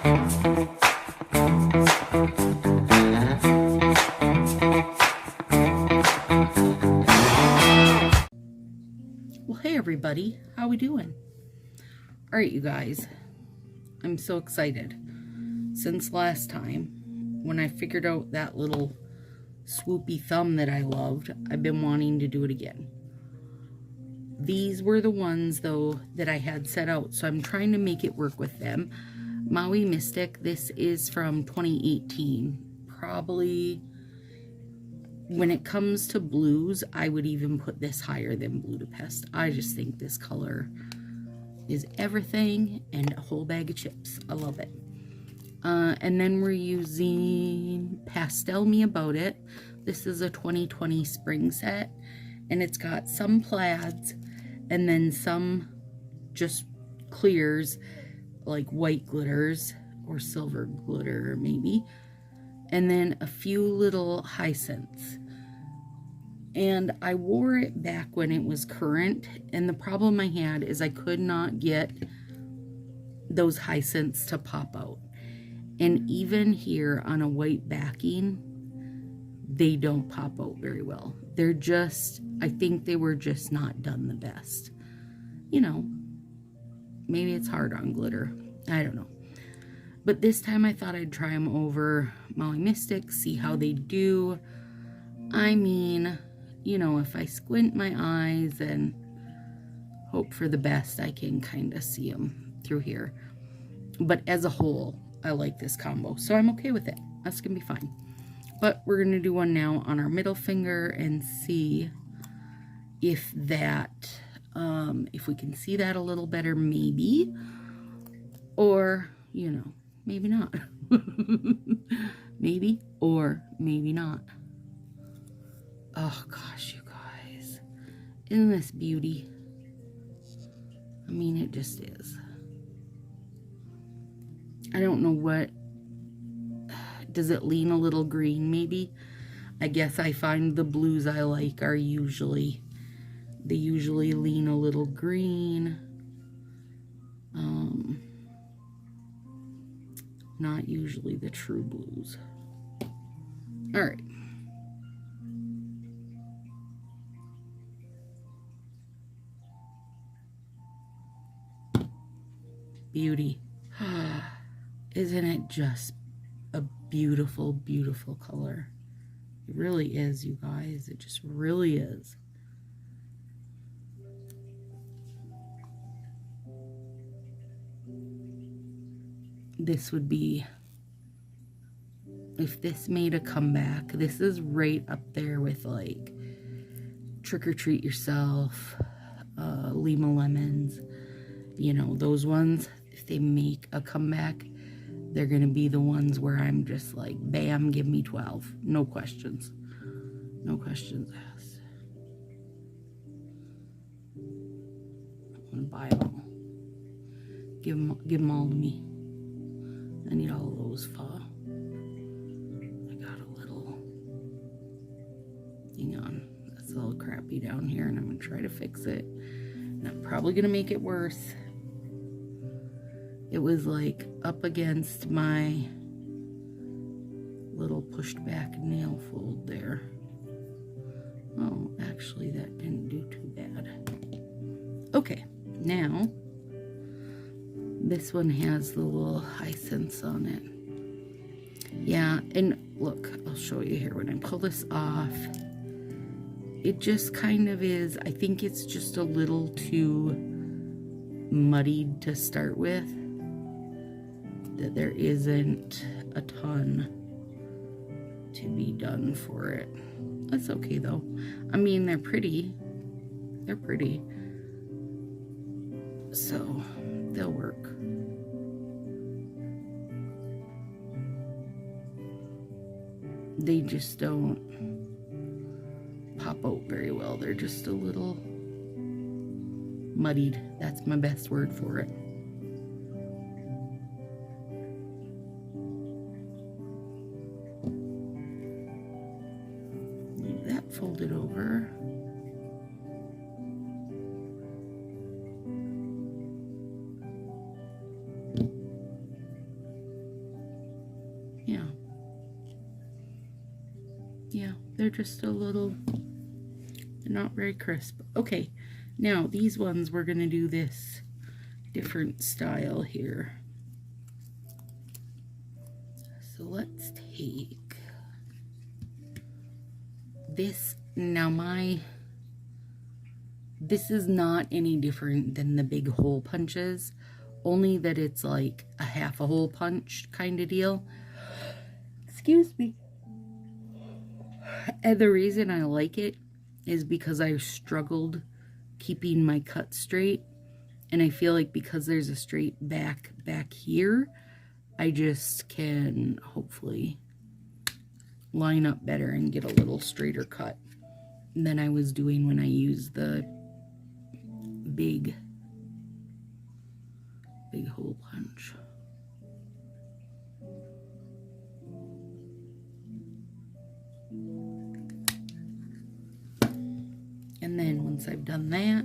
Well, hey everybody, how we doing? All right, you guys, I'm so excited. Since last time, when I figured out that little swoopy thumb that I loved, I've been wanting to do it again. These were the ones, though, that I had set out, so I'm trying to make it work with them. Maui Mystic, this is from 2018. Probably, when it comes to blues, I would even put this higher than Budapest. I just think this color is everything and a whole bag of chips. I love it. And then we're using Pastel Me About It. This is a 2020 spring set, and it's got some plaids and then some just clears, like white glitters or silver glitter maybe, and then a few little hyacinths. And I wore it back when it was current, and the problem I had is I could not get those hyacinths to pop out. And even here on a white backing, they don't pop out very well. They're just, I think they were just not done the best. You know, maybe it's hard on glitter. I don't know. But this time I thought I'd try them over Maui Mystic, see how they do. I mean, you know, if I squint my eyes and hope for the best, I can kind of see them through here. But as a whole, I like this combo, so I'm okay with it. That's gonna be fine. But we're gonna do one now on our middle finger and see if that, if we can see that a little better, maybe, or, you know, maybe not. Maybe, or maybe not. Oh gosh, you guys, isn't this beauty? I mean, it just is. I don't know what, does it lean a little green maybe? I guess I find the blues I like are usually, they usually lean a little green. Not usually the true blues. All right. Beauty. Isn't it just a beautiful, beautiful color? It really is, you guys. It just really is. This would be, if this made a comeback, this is right up there with like Trick or Treat Yourself, Lima Lemons, you know, those ones. If they make a comeback, they're gonna be the ones where I'm just like, bam, give me 12. No questions. No questions asked. I'm gonna buy them all. Give them all to me. I need all of those pho. I got a little, hang on, that's a little crappy down here, and I'm gonna try to fix it. And I'm probably gonna make it worse. It was like up against my little pushed back nail fold there. Oh, actually that didn't do too bad. Okay, now this one has the little hyacinths on it. Yeah, and look, I'll show you here when I pull this off. It just kind of is, I think it's just a little too muddied to start with. That there isn't a ton to be done for it. That's okay though. I mean, they're pretty. They're pretty. So they'll work. They just don't pop out very well. They're just a little muddied. That's my best word for it. Leave that folded over. Yeah. Yeah, they're just a little, they're not very crisp. Okay, now these ones, we're gonna do this different style here. So let's take this. Now this is not any different than the big hole punches, only that it's like a half a hole punch kind of deal. Excuse me. And the reason I like it is because I struggled keeping my cut straight, and I feel like because there's a straight back here, I just can hopefully line up better and get a little straighter cut than I was doing when I used the big hole punch. And then once I've done that,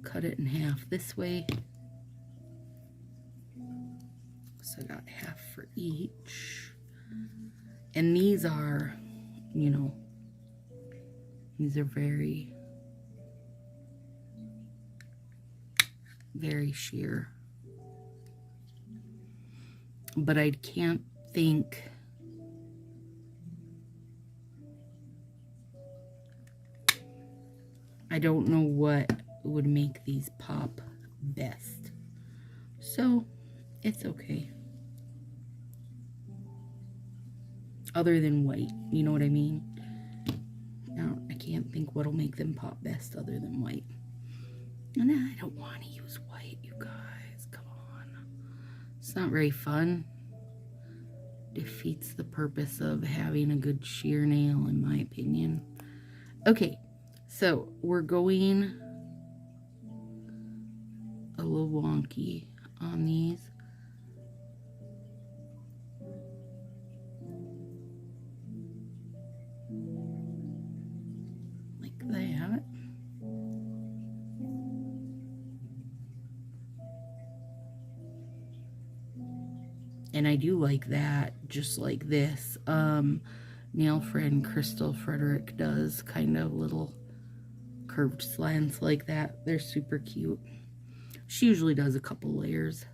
cut it in half this way. So I got half for each. And these are, you know, these are very, very sheer. But I can't think, I don't know what would make these pop best. So it's okay. Other than white, you know what I mean? Now, I can't think what'll make them pop best other than white. And I don't want to use white, you guys. Come on. It's not very fun. Defeats the purpose of having a good shear nail, in my opinion. Okay, so we're going a little wonky on these. Like that. And I do like that, just like this. Nail friend Crystal Frederick does kind of little curved slants like that. They're super cute. She usually does a couple layers.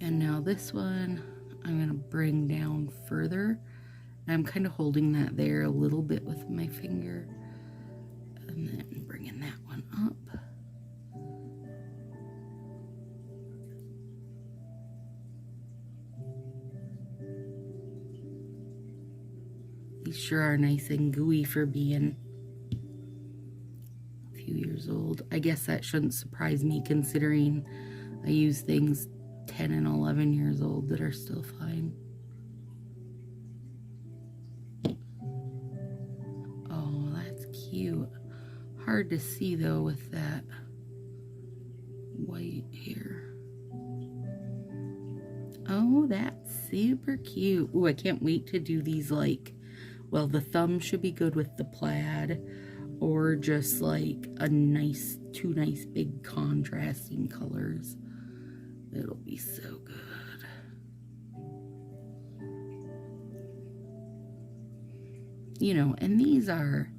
And now this one, I'm going to bring down further. I'm kind of holding that there a little bit with my finger. And then bringing that one up. These sure are nice and gooey for being a few years old. I guess that shouldn't surprise me considering I use things 10 and 11 years old that are still fine. Oh, that's cute. Hard to see though with that white hair. Oh, that's super cute. Oh, I can't wait to do these like, well, the thumb should be good with the plaid, or just like a nice, two nice big contrasting colors. It'll be so good. You know, and these are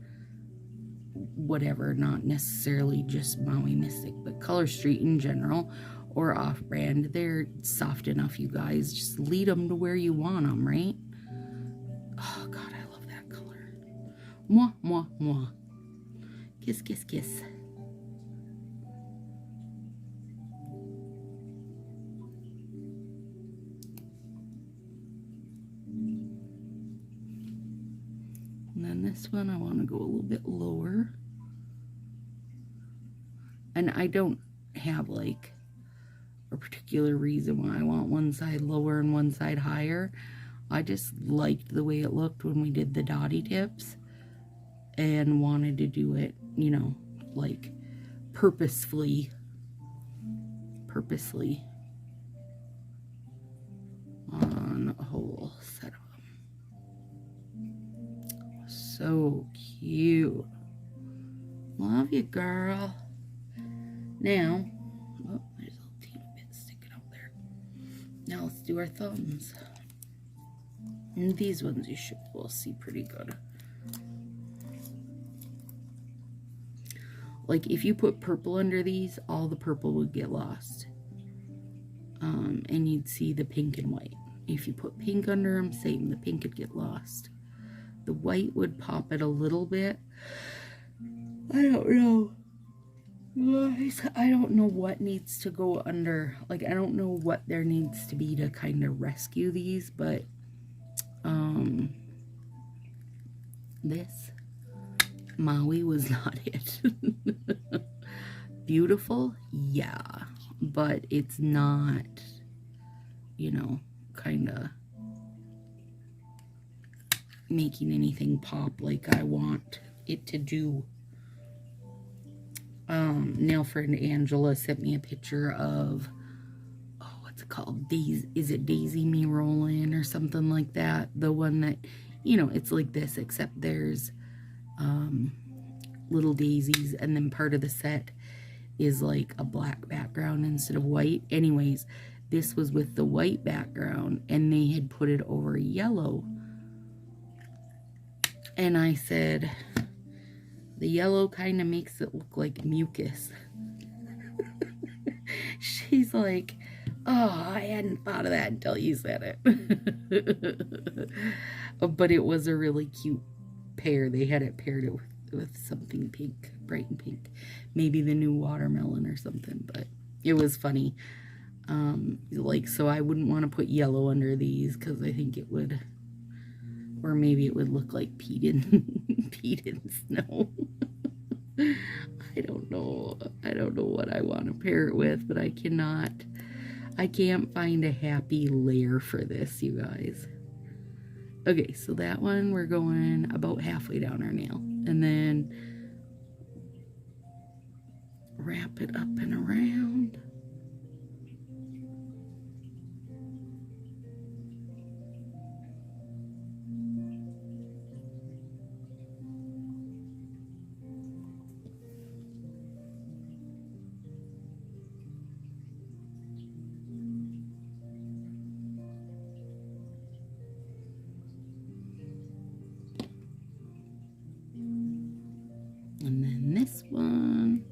whatever, not necessarily just Maui Mystic, but Color Street in general, or off-brand. They're soft enough, you guys. Just lead them to where you want them, right? Oh, God, I love that color. Mwah, mwah, mwah. Kiss, kiss, kiss. And then this one, I want to go a little bit lower. And I don't have like a particular reason why I want one side lower and one side higher. I just liked the way it looked when we did the dotty tips and wanted to do it, you know, like purposefully on a whole set of them. So cute. Love you, girl. Now, Now let's do our thumbs. And these ones you should be able to see pretty good. Like if you put purple under these, all the purple would get lost. And you'd see the pink and white. If you put pink under them, same, the pink would get lost. The white would pop it a little bit. I don't know. I don't know what needs to go under. Like, I don't know what there needs to be to kind of rescue these, but this Maui was not it. Beautiful, yeah, but it's not, you know, kind of making anything pop like I want it to do. Nail friend Angela sent me a picture of, oh, what's it called? Daisy, is it Daisy Me Rollin' or something like that? The one that, you know, it's like this, except there's little daisies, and then part of the set is like a black background instead of white. Anyways, this was with the white background, and they had put it over yellow. And I said, the yellow kind of makes it look like mucus. She's like, oh, I hadn't thought of that until you said it. But it was a really cute pair. They had it paired with something pink, bright and pink. Maybe the new watermelon or something, but it was funny. Like, so I wouldn't want to put yellow under these because I think it would, or maybe it would look like peat in snow. I don't know. I don't know what I want to pair it with, but I can't find a happy layer for this, you guys. Okay, so that one we're going about halfway down our nail, and then wrap it up and around. And then this one,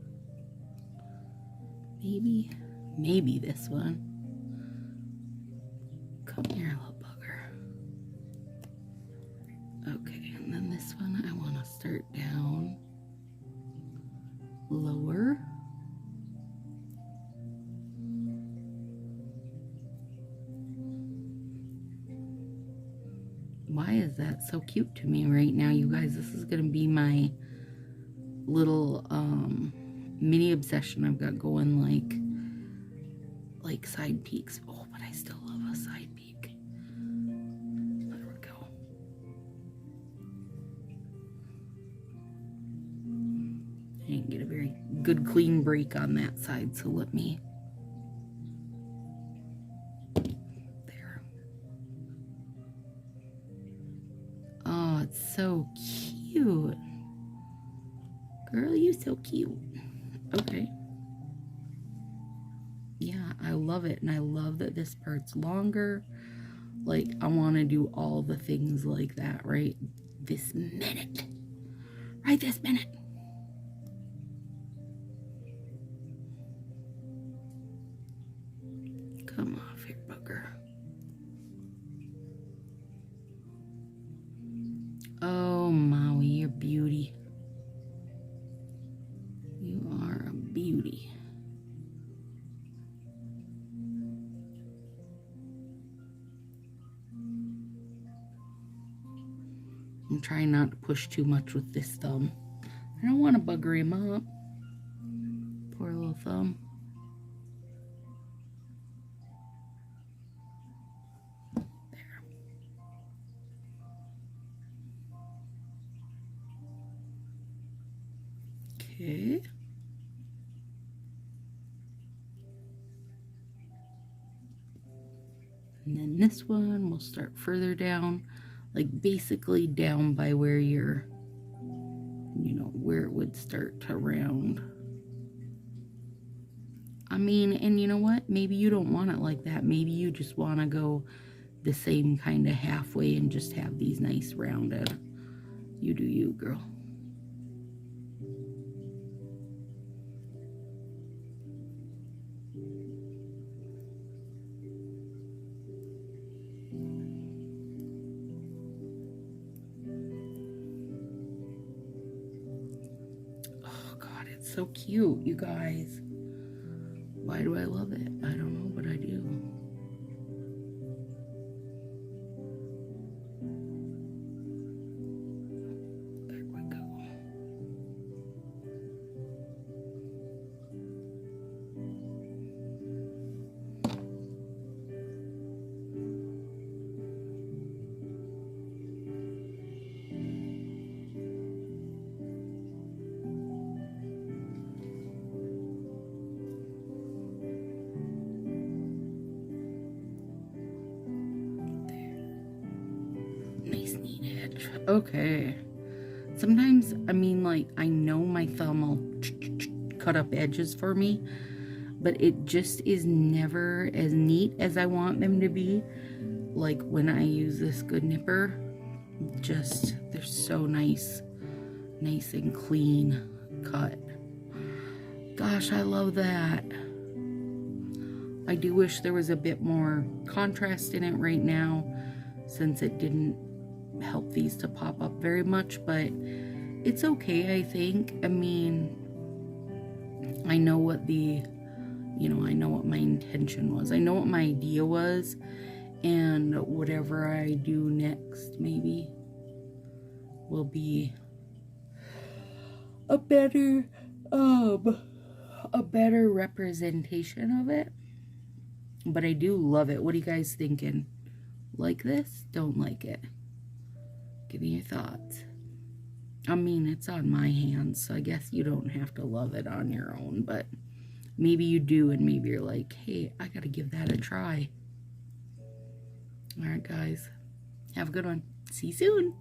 maybe this one. Come here, little bugger. Okay, and then this one I want to start down lower. Why is that so cute to me right now, you guys? This is going to be my little mini obsession I've got going, like side peaks. Oh, but I still love a side peak. There we go. I didn't get a very good clean break on that side, so let me. There. Oh, it's so cute. Girl, you so cute. Okay. Yeah, I love it. And I love that this part's longer. Like, I want to do all the things like that right this minute. Right this minute. Come off here, bugger. Oh, Maui, you're beauty. You are a beauty. I'm trying not to push too much with this thumb. I don't want to bugger him up. Poor little thumb. There. Okay. And then this one will start further down, like basically down by where you're, you know, where it would start to round. I mean, and you know what? Maybe you don't want it like that. Maybe you just want to go the same kind of halfway and just have these nice rounded. You do you, girl. Oh, God, it's so cute, you guys. Why do I love it? I don't know, but I do. There we go. Nice neat edge. Okay. Sometimes, I mean, like, I know my thumb will cut up edges for me, but it just is never as neat as I want them to be. Like when I use this good nipper, just, they're so nice and clean cut. Gosh, I love that. I do wish there was a bit more contrast in it right now, since it didn't help these to pop up very much, but it's okay, I think. I mean, I know what the, I know what my intention was. I know what my idea was, and whatever I do next maybe will be a better representation of it. But I do love it. What are you guys thinking? Like this? Don't like it? Give me your thoughts. I mean, it's on my hands, so I guess you don't have to love it on your own, but maybe you do, and maybe you're like, hey, I gotta give that a try. All right, guys. Have a good one. See you soon.